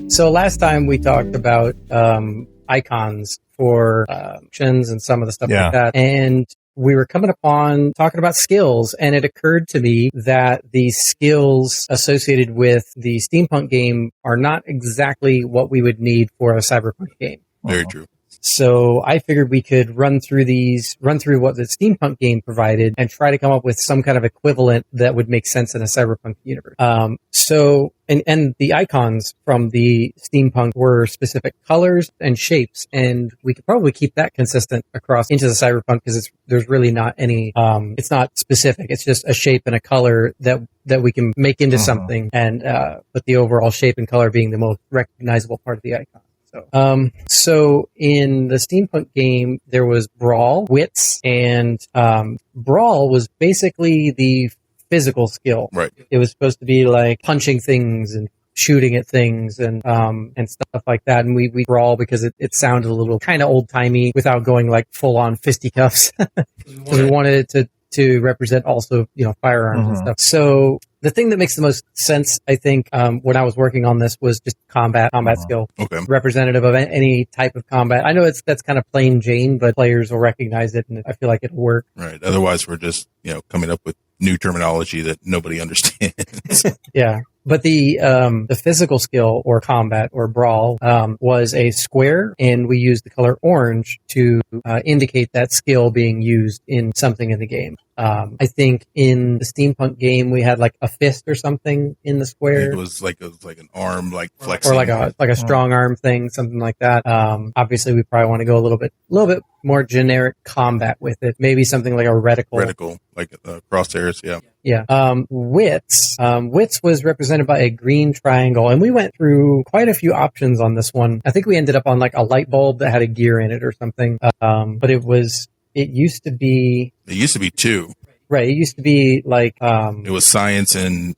So last time we talked about icons for options and some of the stuff like that. And we were coming upon talking about skills, and it occurred to me that the skills associated with the steampunk game are not exactly what we would need for a cyberpunk game. Very true. So I figured we could run through what the steampunk game provided and try to come up with some kind of equivalent that would make sense in a cyberpunk universe. And the icons from the steampunk were specific colors and shapes, and we could probably keep that consistent across into the cyberpunk because there's really not any, it's not specific. It's just a shape and a color that we can make into something, and but the overall shape and color being the most recognizable part of the icon. So in the steampunk game, there was brawl, wits, and brawl was basically the physical skill. Right. It was supposed to be like punching things and shooting at things and stuff like that. And we brawl because it sounded a little kind of old timey without going like full on fisticuffs. Because we wanted it to represent also, firearms and stuff. So the thing that makes the most sense, I think, when I was working on this was just combat skill. Okay. Representative of any type of combat. I know that's kind of plain Jane, but players will recognize it, and I feel like it'll work. Right. Otherwise, we're just, coming up with new terminology that nobody understands. Yeah. But the physical skill or combat or brawl was a square, and we used the color orange to indicate that skill being used in something in the game. I think in the steampunk game we had like a fist or something in the square. It was like an arm, like flexing, or like a strong arm thing, something like that. Obviously, we probably want to go a little bit more generic combat with it. Maybe something like a reticle, like crosshairs. Yeah. Yeah. Wits was represented by a green triangle, and we went through quite a few options on this one. I think we ended up on like a light bulb that had a gear in it or something. But it used to be two. Right. It used to be like, it was science and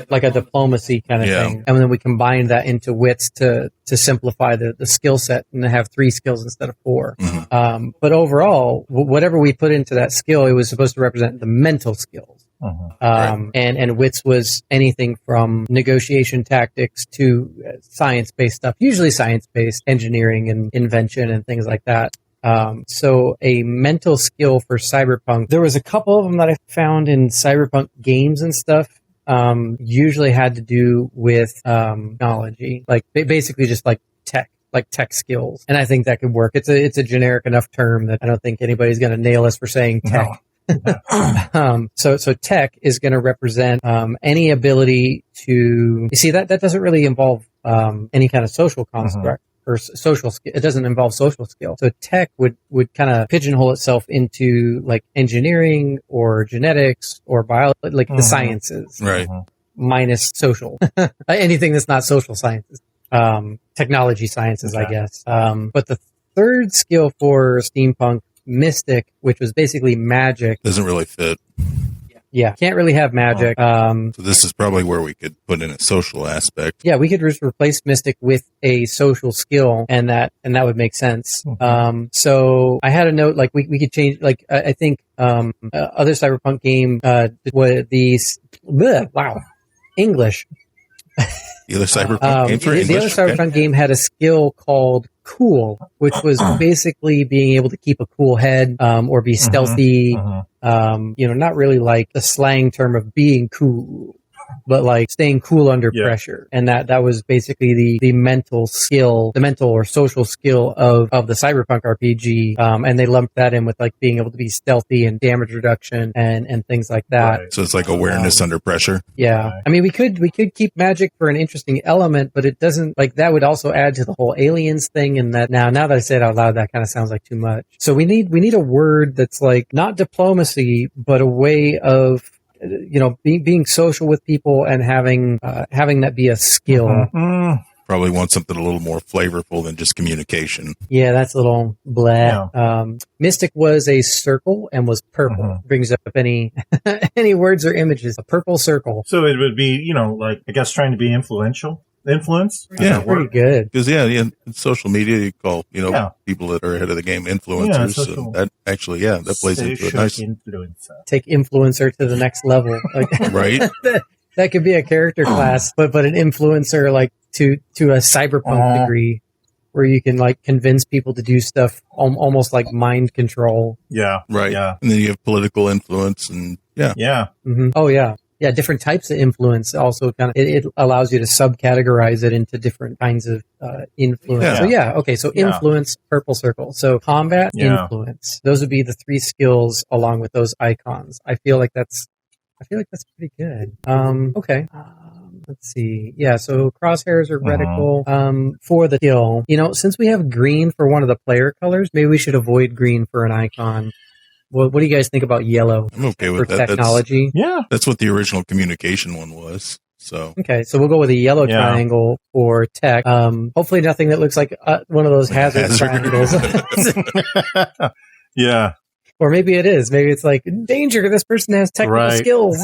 like a diplomacy kind of thing. And then we combined that into wits to simplify the skill set and to have 3 skills instead of 4. Mm-hmm. But overall, whatever we put into that skill, it was supposed to represent the mental skills. Right. And wits was anything from negotiation tactics to science-based stuff, usually science-based engineering and invention and things like that. So a mental skill for Cyberpunk, there was a couple of them that I found in Cyberpunk games and stuff, usually had to do with, technology, like basically just like tech skills. And I think that could work. It's a generic enough term that I don't think anybody's going to nail us for saying tech. No. So tech is going to represent, any ability to, you see, that doesn't really involve, any kind of social construct. Or social skill. It doesn't involve social skill. So tech would kind of pigeonhole itself into like engineering or genetics or biology, like the sciences. Right. Minus social. Anything that's not social sciences. Technology sciences, I guess. But the third skill for steampunk, mystic, which was basically magic, doesn't really fit. Yeah, can't really have magic. So this is probably where we could put in a social aspect. Yeah, we could just replace mystic with a social skill, and that would make sense. So I had a note, like we could change, like I think other cyberpunk game were these. Wow, English. The other cyberpunk game for English. The other cyberpunk game had a skill called cool, which was basically being able to keep a cool head, or be stealthy. Not really like the slang term of being cool, but like staying cool under pressure. And that was basically the mental skill, the mental or social skill of the Cyberpunk RPG. And they lumped that in with like being able to be stealthy and damage reduction and things like that. Right. So it's like awareness under pressure. Yeah. Right. I mean, we could keep magic for an interesting element, but it doesn't, like, that would also add to the whole aliens thing. And that now that I say it out loud, that kind of sounds like too much. So we need a word that's like not diplomacy, but a way of, being social with people and having that be a skill. Probably want something a little more flavorful than just communication. Yeah, that's a little blah. Yeah. Mystic was a circle and was purple. Brings up any words or images. A purple circle. So it would be, like, I guess trying to be influential. Influence? Yeah. Pretty good. Because, in social media, you call, people that are ahead of the game influencers. Yeah, so that actually, that plays into it nice. Take influencer to the next level. Like, right? that could be a character class, but an influencer like to a cyberpunk degree, where you can like convince people to do stuff almost like mind control. Yeah. Right. Yeah. And then you have political influence and Yeah. Mm-hmm. Oh yeah. Yeah, different types of influence also kind of, it allows you to subcategorize it into different kinds of influence. Yeah. So yeah, okay, so influence, purple circle. So combat, influence. Those would be the 3 skills along with those icons. I feel like that's pretty good. Okay. Let's see. Yeah, so crosshairs are reticle. For the skill, since we have green for one of the player colors, maybe we should avoid green for an icon. What do you guys think about yellow? I'm okay with for that. Technology? That's what the original communication one was. So okay, so we'll go with a yellow triangle for tech. Hopefully nothing that looks like one of those hazard triangles. Yeah. Or maybe it is. Maybe it's like, danger, this person has technical skills.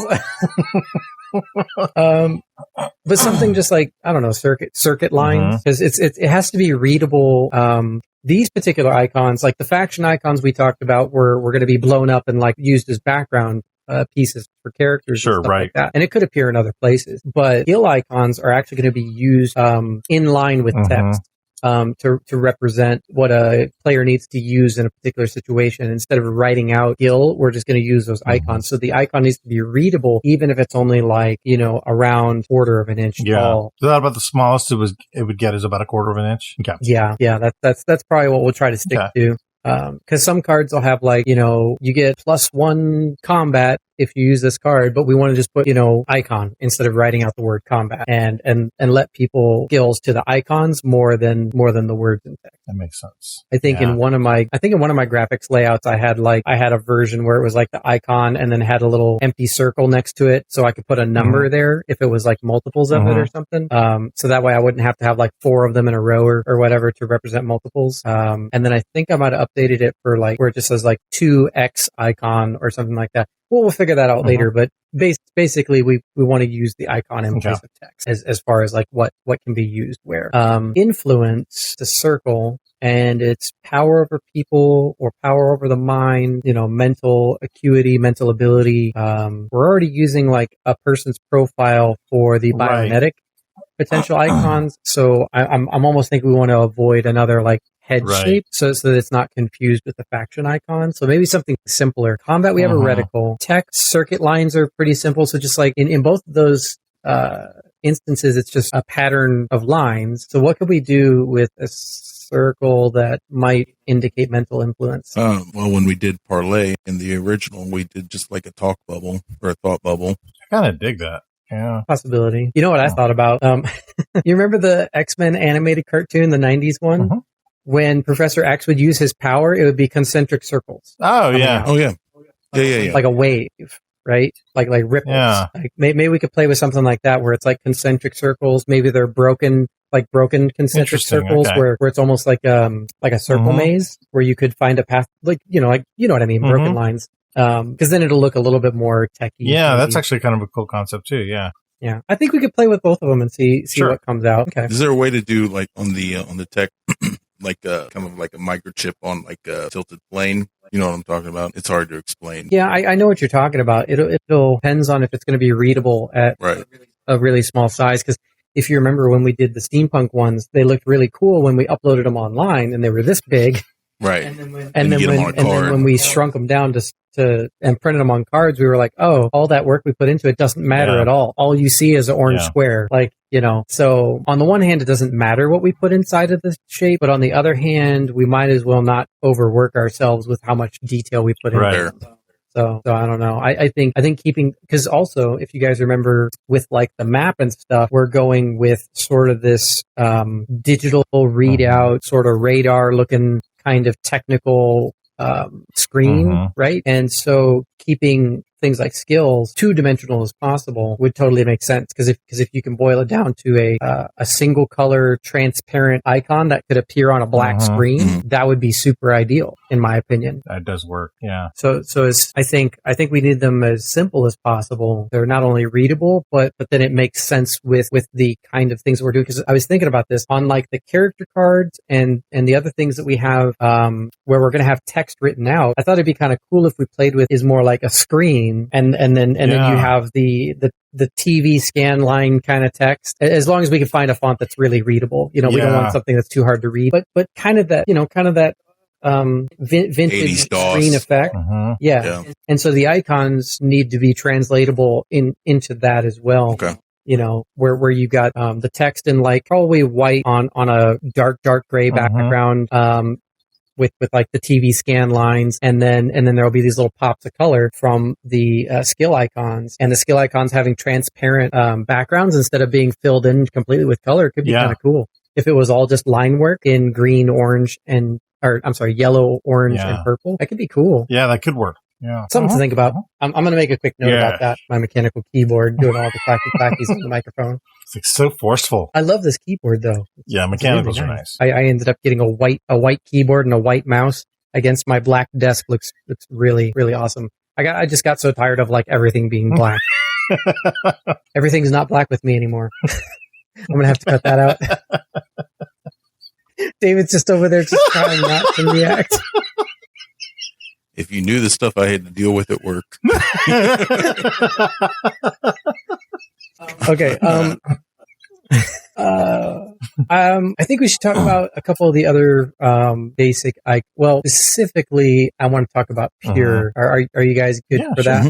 But something just like, I don't know, circuit lines, because it has to be readable. These particular icons, like the faction icons we talked about, were going to be blown up and like used as background pieces for characters and stuff like that. And it could appear in other places. But skill icons are actually going to be used in line with text. To represent what a player needs to use in a particular situation. Instead of writing out skill, we're just going to use those icons. So the icon needs to be readable, even if it's only like, around 1/4 of an inch tall. So that about the smallest it would get is about 1/4 of an inch? Okay. Yeah, that's probably what we'll try to stick to. Because some cards will have like, you get +1 combat if you use this card, but we want to just put, icon instead of writing out the word combat and let people skills to the icons more than the words in text. That makes sense. I think in one of my graphics layouts, I had a version where it was like the icon and then had a little empty circle next to it. So I could put a number there if it was like multiples of it or something. So that way I wouldn't have to have like 4 of them in a row or whatever to represent multiples. And then I think I might have updated it for like where it just says like 2x icon or something like that. We'll figure that out later, but basically we want to use the icon in place of text as far as like what can be used where. Influence, the circle, and it's power over people or power over the mind, mental acuity, mental ability. We're already using like a person's profile for the biometric potential icons. So I'm almost thinking we want to avoid another like head shape so that it's not confused with the faction icon. So maybe something simpler. Combat, we have a reticle. Text, circuit lines are pretty simple. So just like in both of those instances, it's just a pattern of lines. So what could we do with a circle that might indicate mental influence? Well, when we did parlay in the original, we did just like a talk bubble or a thought bubble. I kind of dig that. Yeah. Possibility. You know what I thought about? You remember the X-Men animated cartoon, the 90s one? When Professor X would use his power, it would be concentric circles. Oh, yeah. Oh, yeah. Yeah. Like a wave, right? Like ripples. Yeah. Like maybe we could play with something like that where it's like concentric circles. Maybe they're broken concentric circles where it's almost like a circle maze where you could find a path, like, you know what I mean? Broken lines. Because then it'll look a little bit more techy. Yeah, that's actually kind of a cool concept too. Yeah. Yeah. I think we could play with both of them and see what comes out. Okay. Is there a way to do like on the tech, like kind of like a microchip on like a tilted plane? You know what I'm talking about? It's hard to explain. Yeah, I know what you're talking about. It'll depends on if it's going to be readable at a really small size. Because if you remember when we did the steampunk ones, they looked really cool when we uploaded them online, and they were this big. Right. And then when we shrunk them down and printed them on cards, we were like, oh, all that work we put into it doesn't matter at all. All you see is an orange square. Like, so on the one hand, it doesn't matter what we put inside of the shape, but on the other hand, we might as well not overwork ourselves with how much detail we put in there. So I don't know. I think keeping, because also if you guys remember with like the map and stuff, we're going with sort of this digital readout, sort of radar looking kind of technical screen, right? And so keeping things like skills 2-dimensional as possible would totally make sense, because if you can boil it down to a single color transparent icon that could appear on a black screen, that would be super ideal in my opinion. That does work. Yeah. So I think we need them as simple as possible. They're not only readable, but then it makes sense with the kind of things that we're doing. Because I was thinking about this on like the character cards and the other things that we have where we're going to have text written out. I thought it'd be kind of cool if we played with is more like a screen and then you have the the TV scan line kind of text, as long as we can find a font that's really readable. We don't want something that's too hard to read, but kind of that, vintage screen effect. Yeah. And so the icons need to be translatable into that as well. Okay. Where you got the text in like probably white on a dark gray background, with like the TV scan lines, and then there'll be these little pops of color from the skill icons, and the skill icons having transparent backgrounds instead of being filled in completely with color could be kind of cool. If it was all just line work in green, orange, yellow, orange, and purple, that could be cool. Yeah, that could work. Yeah. Something to think about. I'm going to make a quick note about that. My mechanical keyboard doing all the clackies on the microphone. It's like so forceful. I love this keyboard though. Yeah, mechanicals are nice. I ended up getting a white keyboard and a white mouse against my black desk. Looks really, really awesome. I just got so tired of like everything being black. Everything's not black with me anymore. I'm going to have to cut that out. David's just over there just trying not to react. If you knew the stuff I had to deal with at work. Okay. I think we should talk about a couple of the other basic. Specifically, I want to talk about Pure. Are you guys good for that?